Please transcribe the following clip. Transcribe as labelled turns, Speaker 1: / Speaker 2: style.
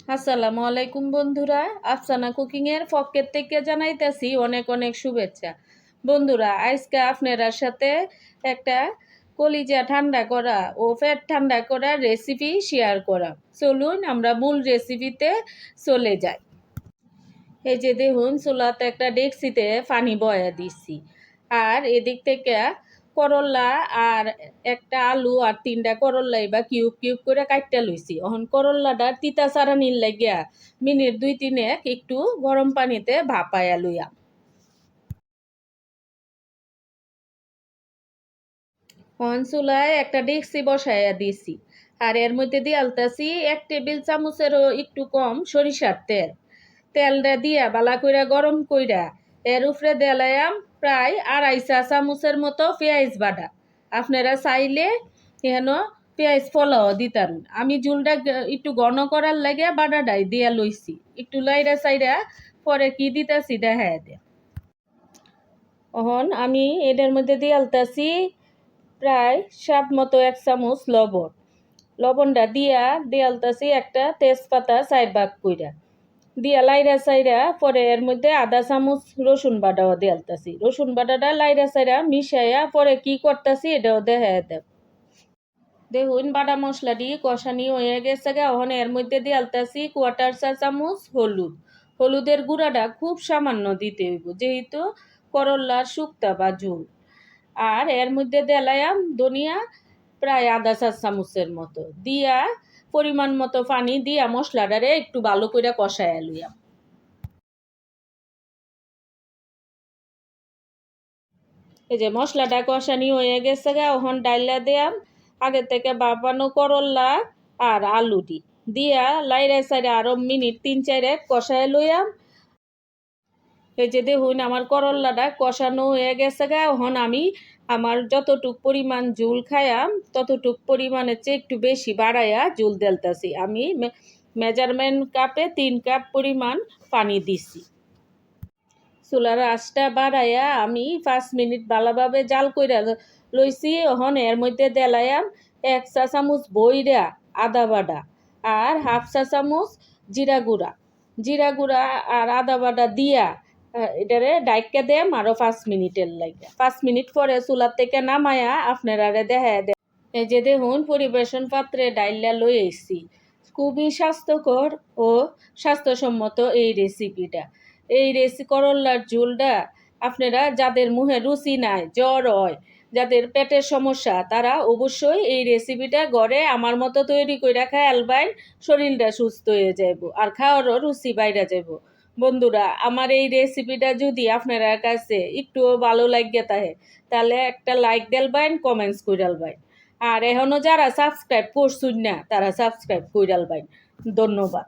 Speaker 1: আসসালামু আলাইকুম বন্ধুরা, আফসানা কুকিং এর পক্ষ থেকে জানাইতেছি অনেক অনেক শুভেচ্ছা। বন্ধুরা, আজকে আপনার সাথে একটা কলিজা ঠান্ডা করা ও পেট ঠান্ডা করা রেসিপি শেয়ার করা। চলুন আমরা মূল রেসিপিতে চলে যাই। এই যে দেখুন, চুলাতে একটা ডেকচিতে পানি বয়া দিছি, আর এদিক থেকে করলা আর একটা আলু আর তিনটা করল্লাই বা কিউব কিউব করে কাটতে লইছি। এখন করল্লাটা তিতা চারানির লাগিয়া মিনিট 2-3 একটু গরম পানিতে ভাপায়া লইয়া। এখন চুলায় একটা ডেকচি বসাইয়া দিছি, আর এর মধ্যে দিয়ে আলতাছি 1 টেবিল চামচেরও একটু কম সরিষার তেল। তেলটা দিয়া বালা কইরা গরম কইরা এর উপরে দেলায়াম প্রায় 2.5 চা চামচের মতো পেঁয়াজ বাটা। আপনারা চাইলে হেন পেঁয়াজ ফলাও দিতাম। আমি ঝুলটা একটু ঘন করার লাগে বাটাটাই দিয়া লইছি। একটু লাইরা চাইরা পরে কি দিতাছি দেখায় দে। এখন আমি এটার মধ্যে দিয়ে আলতাছি প্রায় স্বাদ মতো 1 চামচ লবণ। লবণটা দিয়া দিয়ালতাছি একটা তেজপাতা 4 ভাগ কইরা দিয়া লাইরা চাইরা পরে এর মধ্যে আধা চামচ রসুন বাটাও দিয়ালতাছি। রসুন বাটাটা লাইরা চাইরা মিশাইয়া পরে কি করতাছি এটাও দেখায় দেব। দেখুন, বাটা মশলাটি কষানি হয়ে গেছে গা। এখন এর মধ্যে দিয়ালতাছি 1/4 চা চামচ হলুদ। হলুদের গুঁড়াটা খুব সামান্য দিতে হইব, যেহেতু করল্লার শুক্তা বা ঝোল। আর এর মধ্যে দেলায়াম ধনিয়া প্রায় আধা চা চামচের মতো দিয়া পরিমাণ মতো পানি দিয়া মশলাটারে একটু ভালো করে কষায়া লইয়া। এই যে মশলাটা কষানি হয়ে গেছে গা। এখন ডাইলা দিয়াম আগে থেকে বাপানো করল্লা আর আলুটি দিয়া লাইরা সাইডে আরো মিনিট 3-4 কষায় লইয়াম। এই যে দেখুন, আমার করল্লাটা কষানো হয়ে গেছে গা। এখন আমি আমার যতটুক পরিমাণ ঝুল খায়াম ততটুক পরিমাণের চেয়ে একটু বেশি বাড়াইয়া ঝুল দেলতাছি। আমি মেজারমেন্ট কাপে 3 কাপ পরিমাণ পানি দিছি। চুলার আঁচটা বাড়াইয়া আমি 5 মিনিট ভালোভাবে জাল কইরা লইছি। এখন এর মধ্যে দেলায়াম 1 চা চামচ বইরা আদা বাটা আর 1/2 চা চামচ জিরা গুঁড়া আর আদা বাটা দিয়া এটারে ডাইকা দেম আরো 5 মিনিটের লাগে। 5 মিনিট পরে চুলার থেকে নামায়া আপনারা দেখায় দেন। এই যে দেখুন, পরিবেশন পাত্রে ডাইলা লই আইছি। খুবই স্বাস্থ্যকর ও স্বাস্থ্যসম্মত এই রেসিপিটা। এই করল্লার ঝোলটা আপনারা যাদের মুখে রুচি নাই, জ্বর হয়, যাদের পেটের সমস্যা, তারা অবশ্যই এই রেসিপিটা ঘরে আমার মতো তৈরি করে খায়ালবাইন। শরীরটা সুস্থ হয়ে যাব আর খাওয়ারও রুচি বাইরে যাব। বন্ধুরা, আমার এই রেসিপিটা যদি আপনারা কাছে একটুও ভালো লাগিয়ে থাকে তাহলে একটা লাইক দেলবাইন, কমেন্টস কইরালবাইন। আর এখনো যারা সাবস্ক্রাইব করছুন না তারা সাবস্ক্রাইব কইরালবাইন। ধন্যবাদ।